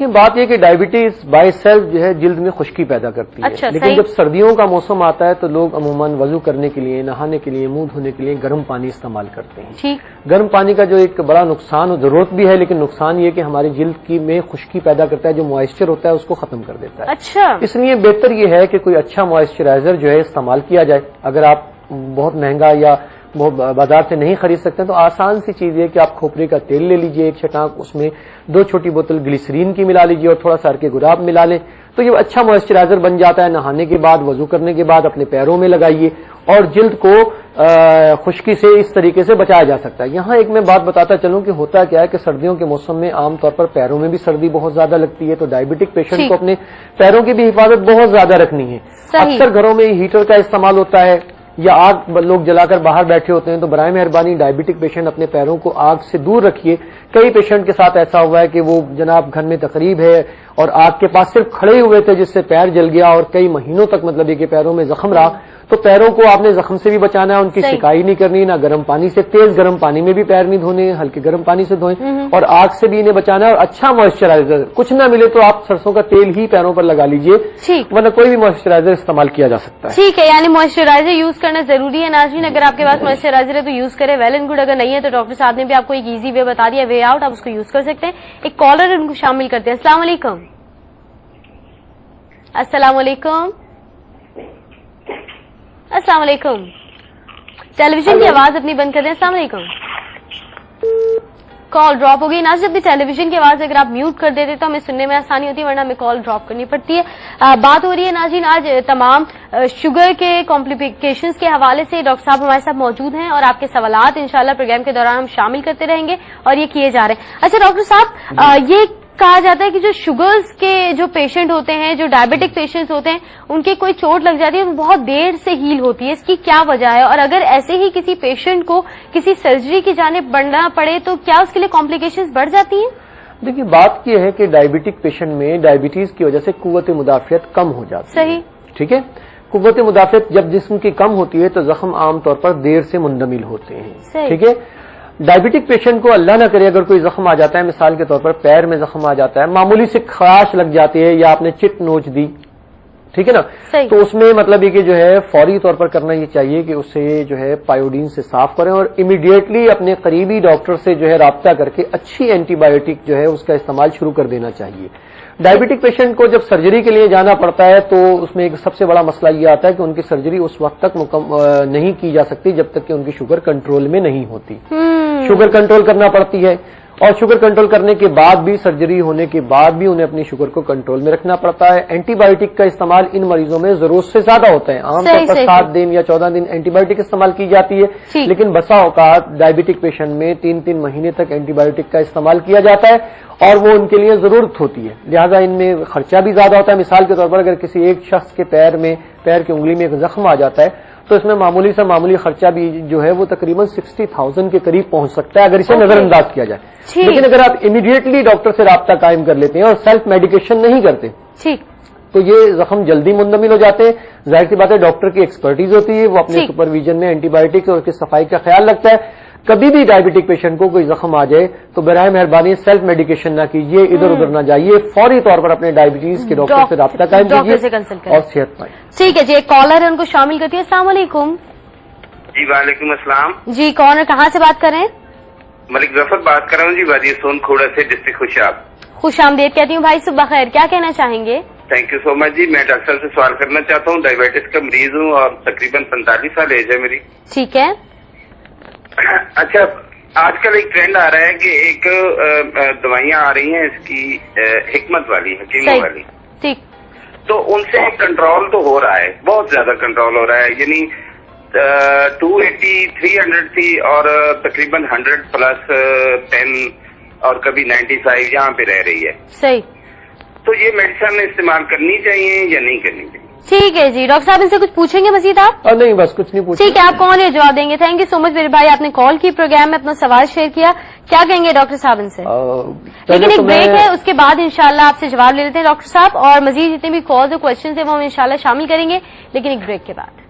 بات یہ کہ ڈائبٹیز بائی سیلف جو ہے جلد میں خشکی پیدا کرتی ہے، لیکن جب سردیوں کا موسم آتا ہے تو لوگ عموماً وضو کرنے کے لیے، نہانے کے لیے، منہ دھونے کے لیے گرم پانی استعمال کرتے ہیں۔ گرم پانی کا جو ایک بڑا نقصان اور ضرورت بھی ہے، لیکن نقصان یہ کہ ہماری جلد کی میں خشکی پیدا کرتا ہے، جو موئسچر ہوتا ہے اس کو ختم کر دیتا ہے۔ اس لیے بہتر یہ ہے کہ کوئی اچھا موئسچرائزر جو ہے استعمال کیا جائے۔ اگر آپ بہت مہنگا یا بازار سے نہیں خرید سکتے تو آسان سی چیز یہ کہ آپ کھوپرے کا تیل لے لیجئے ایک چھٹانک، اس میں 2 چھوٹی بوتل گلیسرین کی ملا لیجئے اور تھوڑا سا ارکے گلاب ملا لیں، تو یہ اچھا موئسچرائزر بن جاتا ہے۔ نہانے کے بعد، وضو کرنے کے بعد اپنے پیروں میں لگائیے اور جلد کو خشکی سے اس طریقے سے بچایا جا سکتا ہے۔ یہاں ایک میں بات بتاتا چلوں کہ ہوتا کیا ہے کہ سردیوں کے موسم میں عام طور پر پیروں میں بھی سردی بہت زیادہ لگتی ہے، تو ڈائبٹک پیشنٹ کو اپنے پیروں کی بھی حفاظت بہت زیادہ رکھنی ہے۔ اکثر گھروں میں ہیٹر کا استعمال ہوتا ہے یا آگ لوگ جلا کر باہر بیٹھے ہوتے ہیں، تو برائے مہربانی ڈائبٹک پیشنٹ اپنے پیروں کو آگ سے دور رکھیے۔ کئی پیشنٹ کے ساتھ ایسا ہوا ہے کہ وہ جناب گھر میں تقریب ہے اور آگ کے پاس صرف کھڑے ہوئے تھے جس سے پیر جل گیا اور کئی مہینوں تک مطلب یہ کہ پیروں میں زخم رہا۔ تو پیروں کو آپ نے زخم سے بھی بچانا ہے، ان کی سکائی نہیں کرنی، نہ گرم پانی سے، تیز گرم پانی میں بھی پیر نہیں دھونے، ہلکے گرم پانی سے دھوئیں اور آگ سے بھی انہیں بچانا ہے۔ اور اچھا موئسچرائزر، کچھ نہ ملے تو آپ سرسوں کا تیل ہی پیروں پر لگا لیجئے، ورنہ کوئی بھی موئسچرائزر استعمال کیا جا سکتا ہے۔ ٹھیک ہے، یعنی موئسچرائزر یوز کرنا ضروری ہے ناظرین۔ اگر آپ کے پاس موئسچرائزر ہے تو یوز کریں، ویل اینڈ گڈ۔ اگر نہیں ہے تو ڈاکٹر صاحب نے بھی آپ کو ایک ایزی وے بتا دیا، وے آؤٹ، آپ اس کو یوز کر سکتے ہیں۔ ایک کالر ان کو شامل کرتے ہیں۔ السلام علیکم۔ السلام علیکم۔ السلام علیکم۔ ٹیلی ویژن کی آواز اپنی بند کر دیں۔ السلام علیکم۔ کال ڈراپ ہو گئی۔ ناظرین اپنی ٹیلی ویژن کی آواز اگر آپ میوٹ کر دیتے تو ہمیں سننے میں آسانی ہوتی ہے، ورنہ ہمیں کال ڈراپ کرنی پڑتی ہے۔ بات ہو رہی ہے ناظرین آج تمام شوگر کے کمپلیکیشنز کے حوالے سے ڈاکٹر صاحب ہمارے ساتھ موجود ہیں اور آپ کے سوالات انشاءاللہ پروگرام کے دوران ہم شامل کرتے رہیں گے اور یہ کیے جا رہے ہیں۔ اچھا ڈاکٹر صاحب، یہ کہا جاتا ہے کہ جو شوگرز کے جو پیشنٹ ہوتے ہیں، جو ڈائبٹک پیشنٹس ہوتے ہیں، ان کے کوئی چوٹ لگ جاتی ہے وہ بہت دیر سے ہیل ہوتی ہے، اس کی کیا وجہ ہے؟ اور اگر ایسے ہی کسی پیشنٹ کو کسی سرجری کی جانب بڑھنا پڑے تو کیا اس کے لیے کمپلیکیشنز بڑھ جاتی ہیں؟ دیکھیے بات یہ ہے کہ ڈائبٹک پیشنٹ میں ڈائبٹیز کی وجہ سے قوت مدافعت کم ہو جاتی ہے۔ صحیح، ٹھیک ہے۔ قوت مدافعت جب جسم کی کم ہوتی ہے تو زخم عام طور پر دیر سے مندمل ہوتے ہیں، ٹھیک ہے۔ ڈائبٹک پیشنٹ کو اللہ نہ کرے اگر کوئی زخم آ جاتا ہے، مثال کے طور پر پیر میں زخم آ جاتا ہے، معمولی سے خراش لگ جاتی ہے یا آپ نے چٹ نوچ دی، ٹھیک ہے نا، تو اس میں مطلب یہ کہ جو ہے فوری طور پر کرنا یہ چاہیے کہ اسے جو ہے پائیوڈین سے صاف کریں اور امیڈیٹلی اپنے قریبی ڈاکٹر سے جو ہے رابطہ کر کے اچھی اینٹی بایوٹک جو ہے اس کا استعمال شروع کر دینا چاہیے۔ ڈائبٹک پیشنٹ کو جب سرجری کے لیے جانا پڑتا ہے تو اس میں ایک سب سے بڑا مسئلہ یہ آتا ہے کہ ان کی سرجری اس وقت تک نہیں کی جا سکتی جب تک کہ ان کی شوگر کنٹرول میں نہیں ہوتی۔ شوگر کنٹرول کرنا پڑتی ہے اور شوگر کنٹرول کرنے کے بعد بھی، سرجری ہونے کے بعد بھی انہیں اپنی شوگر کو کنٹرول میں رکھنا پڑتا ہے۔ اینٹی بایوٹک کا استعمال ان مریضوں میں ضرورت سے زیادہ ہوتا ہے، عام طور پر 7 دن یا 14 دن اینٹی بایوٹک استعمال کی جاتی ہے، لیکن بسا اوقات ڈائبٹک پیشنٹ میں 3 مہینے تک اینٹی بایوٹک کا استعمال کیا جاتا ہے اور وہ ان کے لیے ضرورت ہوتی ہے، لہذا ان میں خرچہ بھی زیادہ ہوتا ہے۔ مثال کے طور پر اگر کسی ایک شخص کے پیر کی انگلی میں ایک زخم آ جاتا ہے تو اس میں معمولی سے معمولی خرچہ بھی جو ہے وہ تقریباً 60,000 کے قریب پہنچ سکتا ہے اگر اسے نظر انداز کیا جائے۔ لیکن اگر آپ امیڈیٹلی ڈاکٹر سے رابطہ قائم کر لیتے ہیں اور سیلف میڈیکیشن نہیں کرتے تو یہ زخم جلدی مندمل ہو جاتے ہیں۔ ظاہر سی بات ہے ڈاکٹر کی ایکسپرٹیز ہوتی ہے، وہ اپنے سپرویژن میں اینٹی بایوٹک اور اس کی صفائی کا خیال رکھتا ہے۔ کبھی بھی ڈائبٹک پیشنٹ کو کوئی زخم آ جائے تو برائے مہربانی سیلف میڈیکیشن نہ کیجیے، ادھر ادھر نہ جائیے، فوری طور پر اپنے ڈائبٹیز کے ڈاکٹر سے رابطہ قائم کیجیے اور صحت پائیں۔ ٹھیک ہے جی، ایک کالر ہے ان کو شامل کرتی ہے۔ السلام علیکم۔ جی وعلیکم السلام۔ جی کون ہے، کہاں سے بات کر رہے ہیں؟ ملک ظفر بات کر رہا ہوں جی، وادی سون کھوڑا سے، ڈسٹرکٹ خوشاب۔ خوش آمدید کہتی ہوں بھائی، صبح خیر، کیا کہنا چاہیں گے؟ تھینک یو سو مچ جی۔ میں ڈاکٹر سے سوال کرنا چاہتا ہوں، ڈائبٹیز کا مریض ہوں اور تقریباً 45 سال ایج ہے میری۔ ٹھیک ہے۔ اچھا، آج کل ایک ٹرینڈ آ رہا ہے کہ ایک دوائیاں آ رہی ہیں اس کی حکمت والی، حکیموں والی، ٹھیک، تو ان سے کنٹرول تو ہو رہا ہے، بہت زیادہ کنٹرول ہو رہا ہے، یعنی 280 300 تھی اور تقریباً 100+ 10 اور کبھی 95 یہاں پہ رہ رہی ہے۔ صحیح۔ تو یہ میڈیسن استعمال کرنی چاہیے یا نہیں کرنی چاہیے؟ ٹھیک ہے جی، ڈاکٹر صاحب ان سے کچھ پوچھیں گے مزید آپ؟ نہیں بس کچھ نہیں پوچھیں۔ ٹھیک ہے، آپ کون ہے جواب دیں گے؟ تھینک یو سو مچ میرے بھائی، آپ نے کال کی، پروگرام میں اپنا سوال شیئر کیا، کیا کہیں گے ڈاکٹر صاحب ان سے؟ لیکن ایک بریک ہے، اس کے بعد انشاءاللہ آپ سے جواب لے لیتے ہیں ڈاکٹر صاحب، اور مزید جتنے بھی کالز اور کوشچنز ہیں وہ ہم انشاءاللہ شامل کریں گے، لیکن ایک بریک کے بعد۔